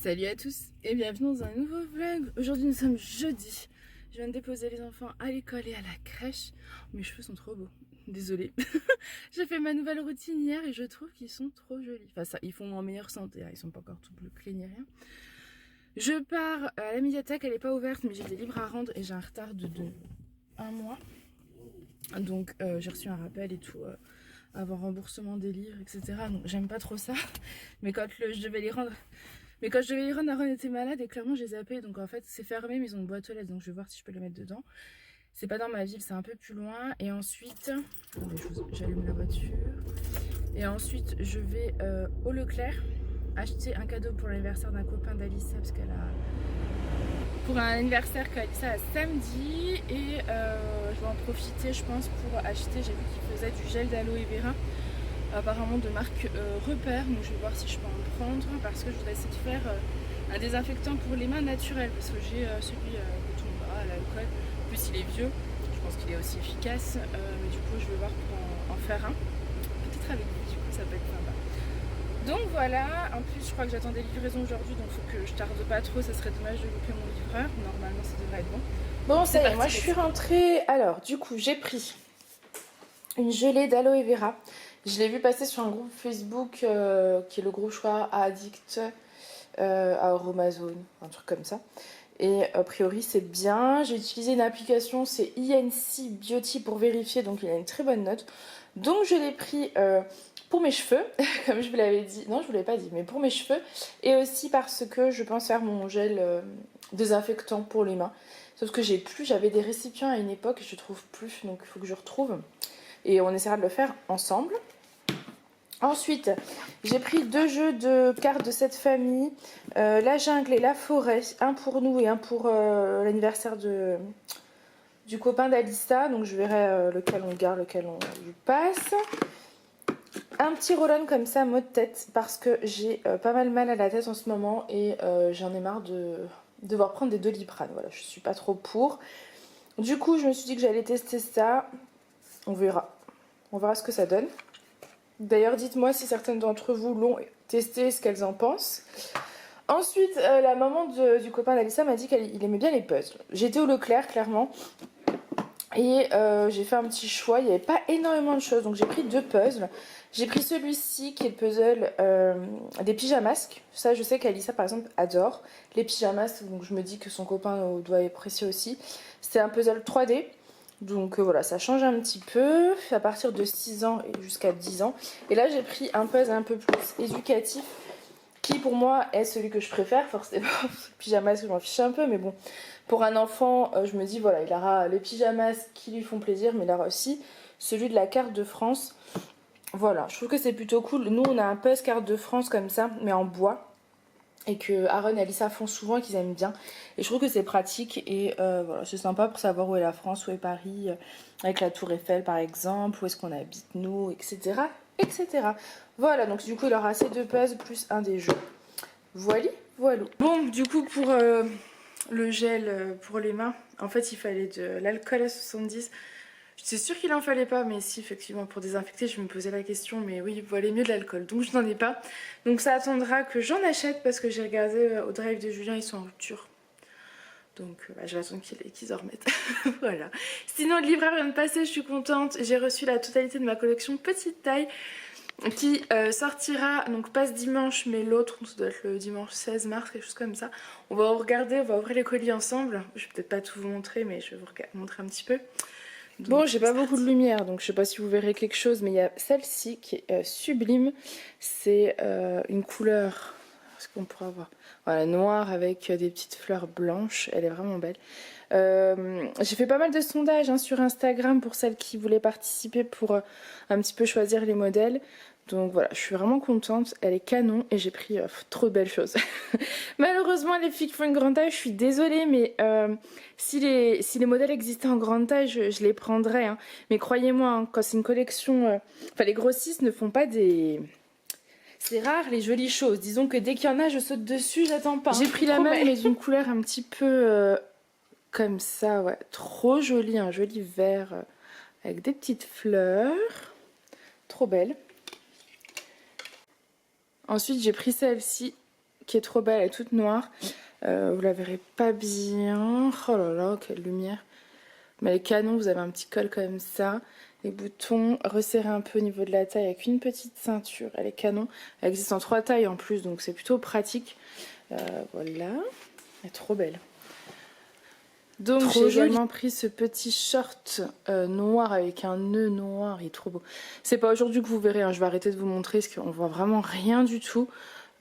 Salut à tous et bienvenue dans un nouveau vlog. Aujourd'hui nous sommes jeudi. Je viens de déposer les enfants à l'école et à la crèche. Mes cheveux sont trop beaux. Désolée. J'ai fait ma nouvelle routine hier et je trouve qu'ils sont trop jolis. Enfin ça, ils font en meilleure santé, hein. Ils sont pas encore tout bleu clés ni rien. Je pars à la médiathèque, elle n'est pas ouverte mais j'ai des livres à rendre et j'ai un retard de un mois. Donc j'ai reçu un rappel et tout avant remboursement des livres, etc. Donc j'aime pas trop ça. Mais quand je devais les rendre... Mais quand je devais les rendre, Aaron était malade et clairement j'ai zappé. Donc en fait c'est fermé mais ils ont une boîte aux lettres donc je vais voir si je peux les mettre dedans. C'est pas dans ma ville, c'est un peu plus loin. Et ensuite, j'allume la voiture. Et ensuite je vais au Leclerc acheter un cadeau pour l'anniversaire d'un copain d'Alissa parce qu'elle a... Pour un anniversaire qu'Alissa a samedi. Et je vais en profiter je pense pour acheter, j'ai vu qu'il faisait du gel d'aloe vera. Apparemment de marque Repère, donc je vais voir si je peux en prendre parce que je voudrais essayer de faire un désinfectant pour les mains naturel parce que j'ai celui de Tomba à l'alcool, en plus il est vieux, je pense qu'il est aussi efficace, mais du coup je vais voir pour en faire un, peut-être avec lui, du coup ça peut être sympa. Donc voilà, en plus je crois que j'attends des livraisons aujourd'hui donc il faut que je tarde pas trop, ça serait dommage de louper mon livreur, normalement ça devrait être bon. Bon ça y est, moi je suis rentrée, alors du coup j'ai pris une gelée d'aloe vera. Je l'ai vu passer sur un groupe Facebook qui est le groupe, je crois, Addict à Aromazone, un truc comme ça. Et a priori c'est bien. J'ai utilisé une application, c'est INC Beauty pour vérifier, donc il a une très bonne note. Donc je l'ai pris pour mes cheveux, comme je vous l'avais dit. Non, je vous l'avais pas dit, mais pour mes cheveux. Et aussi parce que je pense faire mon gel désinfectant pour les mains. Sauf que j'avais des récipients à une époque et je trouve plus, donc il faut que je retrouve. Et on essaiera de le faire ensemble. Ensuite, j'ai pris 2 jeux de cartes de cette famille, la jungle et la forêt, un pour nous et un pour l'anniversaire du copain d'Alissa. Donc je verrai lequel on garde, lequel on lui passe. Un petit roll-on comme ça, mot de tête, parce que j'ai pas mal à la tête en ce moment et j'en ai marre de devoir prendre des Doliprane. Voilà, je suis pas trop pour. Du coup, je me suis dit que j'allais tester ça. On verra ce que ça donne. D'ailleurs, dites-moi si certaines d'entre vous l'ont testé, ce qu'elles en pensent. Ensuite, la maman du copain d'Alissa m'a dit qu'il aimait bien les puzzles. J'étais au Leclerc, clairement. Et j'ai fait un petit choix. Il n'y avait pas énormément de choses. Donc j'ai pris 2 puzzles. J'ai pris celui-ci qui est le puzzle des pyjamasques. Ça, je sais qu'Alissa, par exemple, adore les pyjamasques. Donc je me dis que son copain doit apprécier aussi. C'est un puzzle 3D. Donc voilà, ça change un petit peu à partir de 6 ans et jusqu'à 10 ans. Et là, j'ai pris un puzzle un peu plus éducatif qui pour moi est celui que je préfère forcément. Le pyjamas, je m'en fiche un peu, mais bon, pour un enfant, je me dis voilà, il aura les pyjamas qui lui font plaisir, mais il aura aussi celui de la carte de France. Voilà, je trouve que c'est plutôt cool. Nous, on a un puzzle carte de France comme ça, mais en bois. Et que Aaron et Alissa font souvent et qu'ils aiment bien. Et je trouve que c'est pratique et voilà, c'est sympa pour savoir où est la France, où est Paris, avec la Tour Eiffel par exemple, où est-ce qu'on habite nous, etc. etc. Voilà, donc du coup il aura ces 2 puzzles plus un des jeux. Voilà. Bon, du coup pour le gel pour les mains, en fait il fallait de l'alcool à 70. C'est sûr qu'il en fallait pas, mais si effectivement pour désinfecter je me posais la question, mais oui il valait mieux de l'alcool, donc je n'en ai pas. Donc ça attendra que j'en achète parce que j'ai regardé au drive de Julien, ils sont en rupture. Donc je vais attendre qu'ils en remettent. Voilà. Sinon le livreur vient de passer, je suis contente. J'ai reçu la totalité de ma collection petite taille qui sortira, donc pas ce dimanche mais l'autre, ça doit être le dimanche 16 mars, quelque chose comme ça. On va regarder, on va ouvrir les colis ensemble. Je vais peut-être pas tout vous montrer mais je vais vous montrer un petit peu. Donc, bon, j'ai pas beaucoup de lumière, donc je sais pas si vous verrez quelque chose, mais il y a celle-ci qui est sublime. C'est une couleur, ce qu'on pourra voir, voilà, noire avec des petites fleurs blanches. Elle est vraiment belle. J'ai fait pas mal de sondages hein, sur Instagram pour celles qui voulaient participer pour un petit peu choisir les modèles. Donc voilà, je suis vraiment contente, elle est canon et j'ai pris trop de belles choses. Malheureusement les filles qui font une grande taille, je suis désolée mais si les modèles existaient en grande taille, je les prendrais. Hein. Mais croyez-moi, hein, quand c'est une collection, enfin les grossistes ne font pas des... C'est rare les jolies choses, disons que dès qu'il y en a, je saute dessus, j'attends pas. Hein. J'ai pris la même mais d'une couleur un petit peu comme ça, ouais, trop jolie, un joli vert avec des petites fleurs, trop belle. Ensuite j'ai pris celle-ci, qui est trop belle, elle est toute noire. Vous la verrez pas bien. Oh là là, quelle lumière. Mais elle est canon, vous avez un petit col comme ça. Les boutons resserrés un peu au niveau de la taille avec une petite ceinture. Elle est canon. Elle existe en 3 tailles en plus, donc c'est plutôt pratique. Voilà. Elle est trop belle. Donc j'ai également pris ce petit short noir avec un nœud noir, il est trop beau. C'est pas aujourd'hui que vous verrez, hein. Je vais arrêter de vous montrer parce qu'on voit vraiment rien du tout.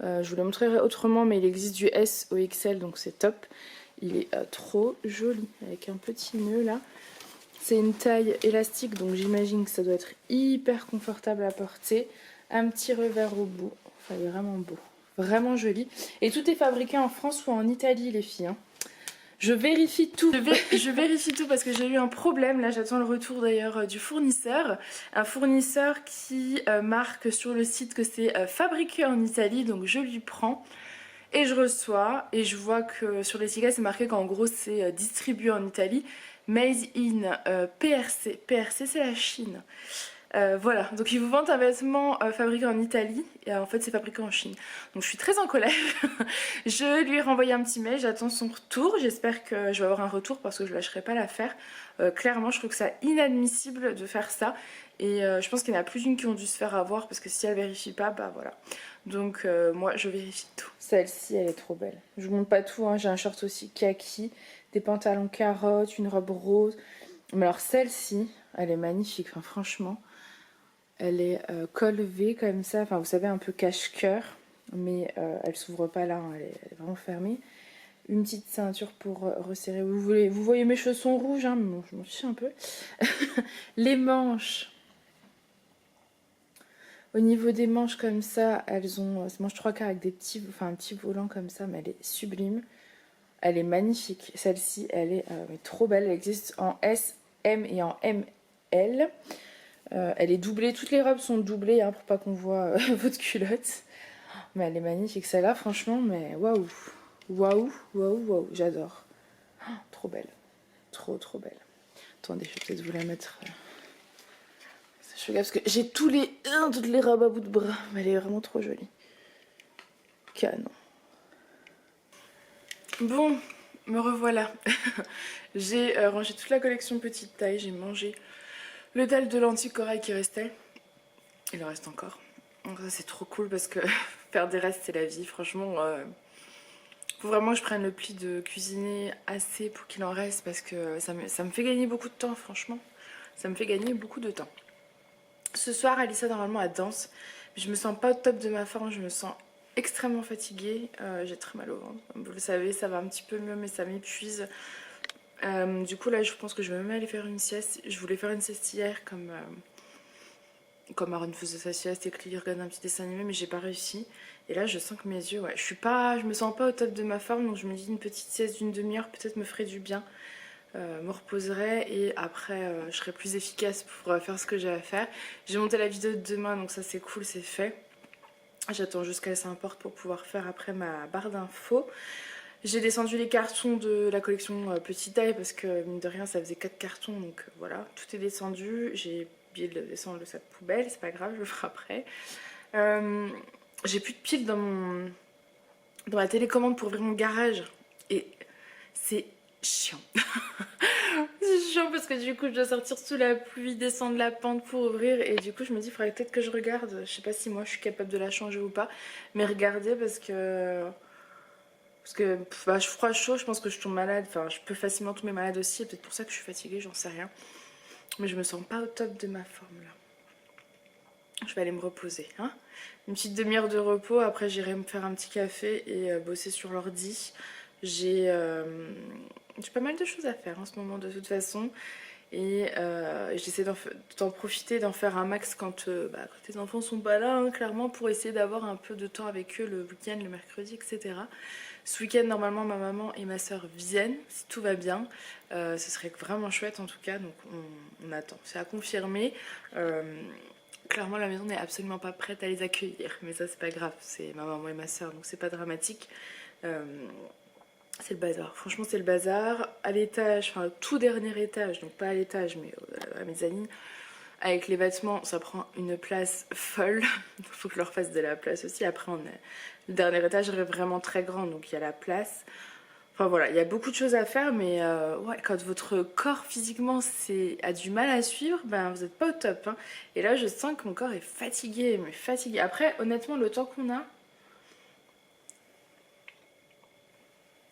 Je vous le montrerai autrement, mais il existe du S au XL, donc c'est top. Il est trop joli, avec un petit nœud là. C'est une taille élastique, donc j'imagine que ça doit être hyper confortable à porter. Un petit revers au bout, enfin il est vraiment beau, vraiment joli. Et tout est fabriqué en France ou en Italie les filles, hein. Je vérifie tout. Je vérifie tout parce que j'ai eu un problème. Là, j'attends le retour d'ailleurs du fournisseur. Un fournisseur qui marque sur le site que c'est fabriqué en Italie. Donc, je lui prends et je reçois. Et je vois que sur l'étiquette, c'est marqué qu'en gros, c'est distribué en Italie. Made in PRC. PRC, c'est la Chine. Voilà, donc ils vous vendent un vêtement fabriqué en Italie et en fait c'est fabriqué en Chine. Donc je suis très en colère. Je lui ai renvoyé un petit mail, j'attends son retour. J'espère que je vais avoir un retour parce que je lâcherai pas l'affaire. Clairement, je trouve que c'est inadmissible de faire ça. Et je pense qu'il y en a plus d'une qui ont dû se faire avoir parce que si elle vérifie pas, bah voilà. Donc moi je vérifie tout. Celle-ci elle est trop belle. Je vous montre pas tout, hein. J'ai un short aussi kaki, des pantalons carottes, une robe rose. Mais alors celle-ci, elle est magnifique, enfin, franchement. Elle est col V comme ça, enfin vous savez un peu cache-cœur, mais elle s'ouvre pas là, hein. Elle est vraiment fermée. Une petite ceinture pour resserrer. Vous voyez mes chaussons rouges, hein, mais bon, je m'en fiche un peu. Les manches. Au niveau des manches comme ça, elles ont ces manches 3/4 avec des petits, enfin un petit volant comme ça, mais elle est sublime. Elle est magnifique. Celle-ci, elle est mais trop belle. Elle existe en S, M et en ML. Elle est doublée, toutes les robes sont doublées hein, pour pas qu'on voit votre culotte. Mais elle est magnifique celle-là, franchement, mais waouh, waouh, waouh, waouh, j'adore. Oh, trop belle, trop trop belle. Attendez, je vais peut-être vous la mettre. Je regarde parce que j'ai toutes les robes à bout de bras, mais elle est vraiment trop jolie. Canon. Bon, me revoilà. J'ai rangé toute la collection petite taille, j'ai mangé le dalle de lentilles corail qui restait. Il en reste encore. Donc ça c'est trop cool parce que faire des restes c'est la vie. Franchement, faut vraiment que je prenne le pli de cuisiner assez pour qu'il en reste parce que ça me fait gagner beaucoup de temps franchement. Ça me fait gagner beaucoup de temps. Ce soir Alissa normalement elle danse. Je me sens pas au top de ma forme, je me sens extrêmement fatiguée. J'ai très mal au ventre. Comme vous le savez, ça va un petit peu mieux mais ça m'épuise. Du coup là je pense que je vais même aller faire une sieste. Je voulais faire une sieste hier comme Aaron faisait sa sieste et que Lily regarde un petit dessin animé, mais j'ai pas réussi. Et là je sens que mes yeux, ouais, je me sens pas au top de ma forme, donc je me dis une petite sieste d'une demi-heure peut-être me ferait du bien. Me reposerai et après je serai plus efficace pour faire ce que j'ai à faire. J'ai monté la vidéo de demain, donc ça c'est cool, c'est fait. J'attends juste qu'elle s'importe pour pouvoir faire après ma barre d'infos. J'ai descendu les cartons de la collection petite taille parce que mine de rien ça faisait 4 cartons, donc voilà, tout est descendu. J'ai oublié de descendre le sac poubelle, c'est pas grave, je le ferai après. J'ai plus de piles dans la télécommande pour ouvrir mon garage et c'est chiant. C'est chiant parce que du coup je dois sortir sous la pluie, descendre la pente pour ouvrir et du coup je me dis il faudrait peut-être que je regarde, je sais pas si moi je suis capable de la changer ou pas, mais regardez parce que bah, froid chaud je pense que je tombe malade, enfin je peux facilement tomber malade aussi et peut-être pour ça que je suis fatiguée, j'en sais rien, mais je me sens pas au top de ma forme là. Je vais aller me reposer, hein. Une petite demi-heure de repos, après j'irai me faire un petit café et bosser sur l'ordi. J'ai pas mal de choses à faire en ce moment de toute façon. Et j'essaie d'en profiter, d'en faire un max quand les enfants sont pas là, hein, clairement, pour essayer d'avoir un peu de temps avec eux le week-end, le mercredi, etc. Ce week-end, normalement, ma maman et ma soeur viennent, si tout va bien. Ce serait vraiment chouette en tout cas, donc on attend. C'est à confirmer. Clairement, la maison n'est absolument pas prête à les accueillir, mais ça, c'est pas grave. C'est ma maman et ma soeur, donc c'est pas dramatique. C'est le bazar, franchement c'est le bazar. À l'étage, enfin tout dernier étage, donc pas à l'étage mais à la mezzanine, avec les vêtements, ça prend une place folle. Il faut que je leur fasse de la place aussi. Après, le dernier étage est vraiment très grand, donc il y a la place. Enfin voilà, il y a beaucoup de choses à faire, mais ouais, quand votre corps physiquement a du mal à suivre, ben vous n'êtes pas au top. Hein. Et là, je sens que mon corps est fatigué, mais fatigué. Après, honnêtement, le temps qu'on a,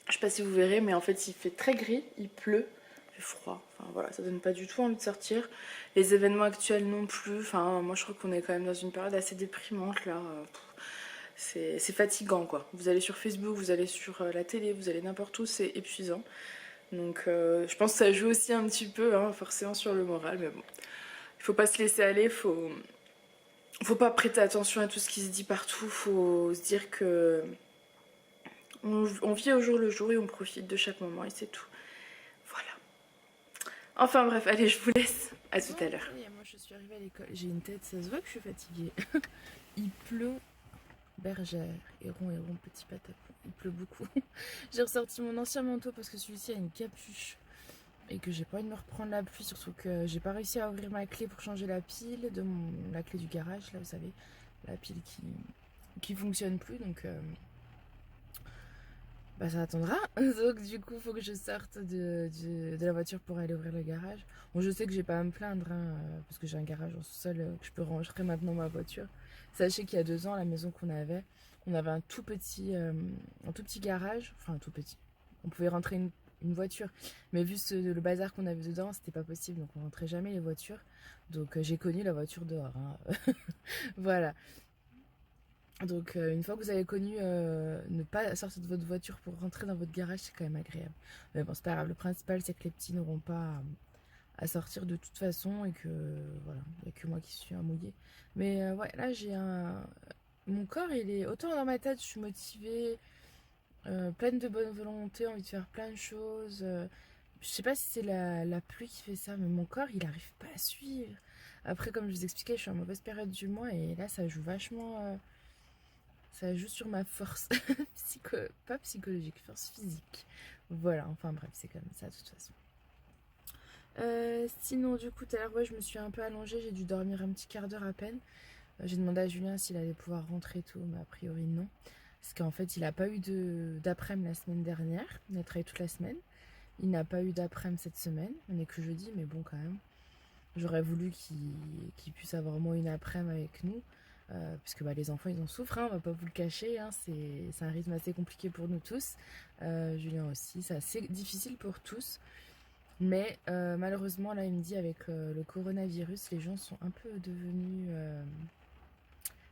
je sais pas si vous verrez, mais en fait, il fait très gris, il pleut, il fait froid. Enfin voilà, ça donne pas du tout envie de sortir. Les événements actuels non plus. Enfin, moi, je crois qu'on est quand même dans une période assez déprimante là. C'est fatigant quoi. Vous allez sur Facebook, vous allez sur la télé, vous allez n'importe où, c'est épuisant. Donc je pense que ça joue aussi un petit peu hein, forcément sur le moral, mais bon. Il faut pas se laisser aller, faut pas prêter attention à tout ce qui se dit partout, faut se dire que on vit au jour le jour et on profite de chaque moment et c'est tout. Voilà. Enfin bref, allez, je vous laisse. À tout à l'heure. Moi je suis arrivée à l'école, j'ai une tête, ça se voit que je suis fatiguée. Il pleut. Bergère, héron, petit patapon, il pleut beaucoup. J'ai ressorti mon ancien manteau parce que celui-ci a une capuche et que j'ai pas envie de me reprendre la pluie, surtout que j'ai pas réussi à ouvrir ma clé pour changer la pile de la clé du garage, là vous savez, la pile qui fonctionne plus, donc bah ça attendra. Donc du coup faut que je sorte de la voiture pour aller ouvrir le garage. Bon je sais que j'ai pas à me plaindre hein, parce que j'ai un garage en sous-sol que je peux ranger maintenant ma voiture. Sachez qu'il y a 2 ans, la maison qu'on avait, on avait un tout petit garage, enfin un tout petit. On pouvait rentrer une voiture, mais vu le bazar qu'on avait dedans, c'était pas possible, donc on rentrait jamais les voitures. Donc j'ai connu la voiture dehors. Hein. Voilà. Donc une fois que vous avez connu ne pas sortir de votre voiture pour rentrer dans votre garage, c'est quand même agréable. Mais bon, c'est pas grave, le principal c'est que les petits n'auront pas à sortir de toute façon et que voilà, il n'y a que moi qui suis à mouiller. Mais ouais, là j'ai mon corps il est autant dans ma tête, je suis motivée, pleine de bonne volonté, envie de faire plein de choses. Je sais pas si c'est la pluie qui fait ça, mais mon corps il arrive pas à suivre. Après, comme je vous expliquais, je suis en mauvaise période du mois et là ça joue vachement. Ça joue sur ma force pas psychologique, force physique. Voilà, enfin bref, c'est comme ça de toute façon. Sinon du coup tout à l'heure ouais, je me suis un peu allongée, j'ai dû dormir un petit quart d'heure à peine. J'ai demandé à Julien s'il allait pouvoir rentrer tôt, mais a priori non. Parce qu'en fait il n'a pas eu d'après-midi la semaine dernière, il a travaillé toute la semaine. Il n'a pas eu d'après-midi cette semaine, on est que jeudi, mais bon quand même. J'aurais voulu qu'il puisse avoir au moins une après-midi avec nous. Puisque bah, les enfants ils en souffrent, hein, on va pas vous le cacher, hein, c'est un rythme assez compliqué pour nous tous. Julien aussi, c'est assez difficile pour tous. Mais malheureusement, là, il me dit avec le coronavirus, les gens sont un peu devenus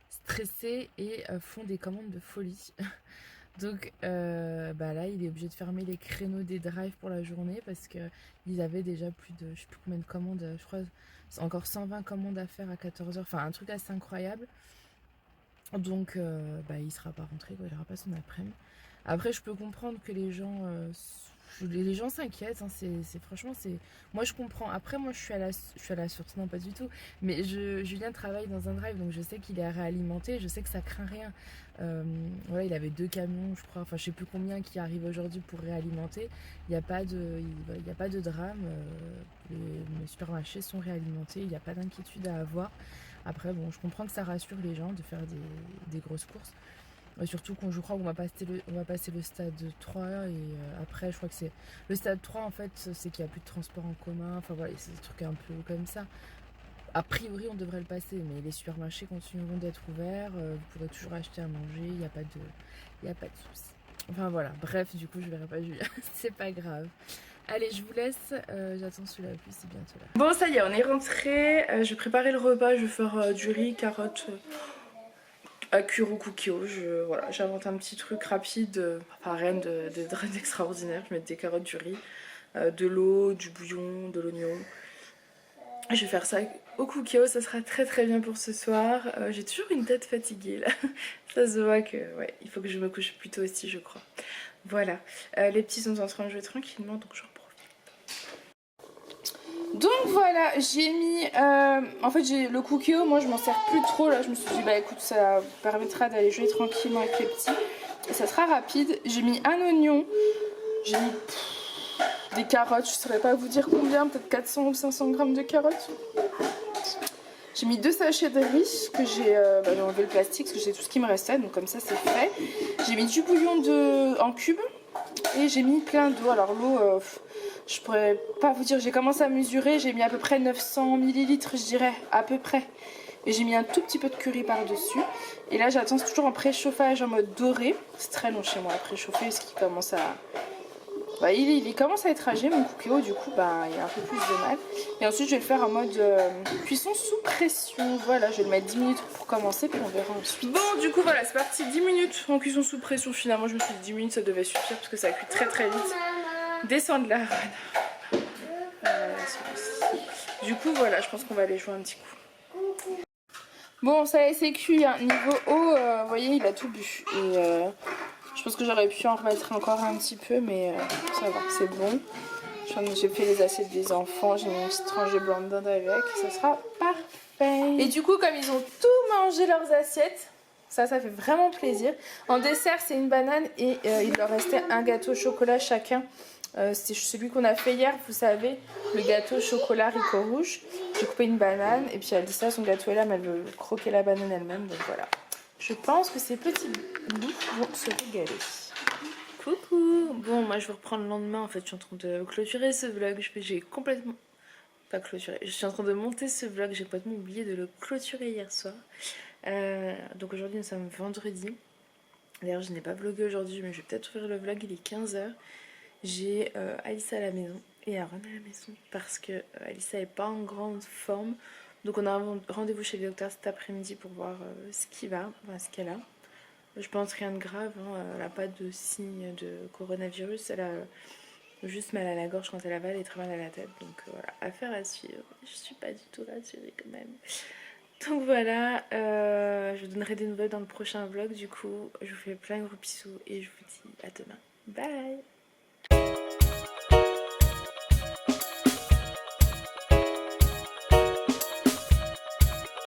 stressés et font des commandes de folie. Donc bah là, il est obligé de fermer les créneaux des drives pour la journée parce qu'ils avaient déjà plus de, je sais plus combien de commandes, je crois encore 120 commandes à faire à 14h, enfin un truc assez incroyable. Donc bah, il sera pas rentré, quoi, il n'aura pas son après-midi. Après, je peux comprendre que les gens s'inquiètent, hein, franchement c'est, moi je comprends. Après moi je suis à la sûreté, non pas du tout, mais Julien travaille dans un drive, donc je sais qu'il est réalimenté, je sais que ça craint rien. Voilà, il avait 2 camions je crois, enfin je sais plus combien qui arrivent aujourd'hui pour réalimenter. Il n'y a pas de drame, les supermarchés sont réalimentés, il n'y a pas d'inquiétude à avoir. Après bon, je comprends que ça rassure les gens de faire des grosses courses. Surtout qu'on, je crois qu'on va passer le stade 3 et après je crois que c'est le stade 3 en fait, c'est qu'il n'y a plus de transport en commun, enfin voilà, c'est des trucs un peu comme ça. A priori on devrait le passer, mais les supermarchés continueront d'être ouverts, vous pourrez toujours acheter à manger, il n'y a pas de souci. Enfin voilà, bref, du coup je verrai pas Julien, c'est pas grave. Allez, je vous laisse, j'attends sous la pluie, c'est bientôt là. Bon ça y est, on est rentré, je vais préparer le repas, je vais faire du riz, carottes, à cuire au cookies. Voilà, j'invente un petit truc rapide, enfin rien d'extraordinaire. Je mets des carottes, du riz, de l'eau, du bouillon, de l'oignon. Je vais faire ça au cookies, ça sera très très bien pour ce soir. J'ai toujours une tête fatiguée là. Ça se voit que ouais, il faut que je me couche plus tôt aussi je crois. Voilà, les petits sont en train de jouer tranquillement donc j'en profite. Donc voilà, j'ai mis, en fait j'ai le cookie, moi je m'en sers plus trop là, je me suis dit bah écoute ça vous permettra d'aller jouer tranquillement avec les petits et ça sera rapide. J'ai mis un oignon, j'ai mis des carottes, je saurais pas vous dire combien, peut-être 400 ou 500 grammes de carottes. J'ai mis 2 sachets de riz que j'ai enlevé le plastique parce que j'ai tout ce qui me restait, donc comme ça c'est fait. J'ai mis du bouillon en cubes et j'ai mis plein d'eau. Alors l'eau, je pourrais pas vous dire, j'ai commencé à mesurer, j'ai mis à peu près 900 millilitres je dirais, à peu près. Et j'ai mis un tout petit peu de curry par-dessus. Et là j'attends, c'est toujours en préchauffage en mode doré. C'est très long chez moi à préchauffer parce qu'il commence à... Bah, il commence à être âgé mon cookéo, du coup bah, il y a un peu plus de mal. Et ensuite je vais le faire en mode cuisson sous pression. Voilà, je vais le mettre 10 minutes pour commencer puis on verra ensuite. Bon du coup voilà, c'est parti, 10 minutes en cuisson sous pression. Finalement je me suis dit 10 minutes ça devait suffire parce que ça cuit très très vite. Descendre là. Du coup voilà, je pense qu'on va aller jouer un petit coup. Bon ça y est, c'est cuit, hein. Niveau eau, vous voyez il a tout bu. Et je pense que j'aurais pu en remettre encore un petit peu, mais ça va, c'est bon. J'ai fait les assiettes des enfants, j'ai mis une petite tranche de blanc de dinde avec, ça sera parfait. Et du coup, comme ils ont tout mangé leurs assiettes, ça fait vraiment plaisir. En dessert, c'est une banane et il leur restait un gâteau au chocolat chacun. C'est celui qu'on a fait hier, vous savez, le gâteau chocolat Rico rouge. J'ai coupé une banane et puis Alissa, son gâteau est là, mais elle veut croquer la banane elle-même, donc voilà. Je pense que ces petits bouts vont se régaler. Coucou. Bon, moi je vais reprendre le lendemain. En fait, je suis en train de clôturer ce vlog. J'ai complètement... Pas clôturé. Je suis en train de monter ce vlog. J'ai complètement oublié de le clôturer hier soir. Donc aujourd'hui, nous sommes vendredi. D'ailleurs, je n'ai pas vlogué aujourd'hui, mais je vais peut-être ouvrir le vlog. Il est 15h. J'ai Alissa à la maison et Aaron à la maison parce que Alissa n'est pas en grande forme. Donc on a un rendez-vous chez le docteur cet après-midi pour voir ce qui va, enfin, ce qu'elle a. Je pense rien de grave, hein. Elle n'a pas de signe de coronavirus, elle a juste mal à la gorge quand elle avale et très mal à la tête. Donc voilà, affaire à suivre. Je suis pas du tout rassurée quand même. Donc voilà, je vous donnerai des nouvelles dans le prochain vlog. Du coup, je vous fais plein de gros bisous et je vous dis à demain. Bye!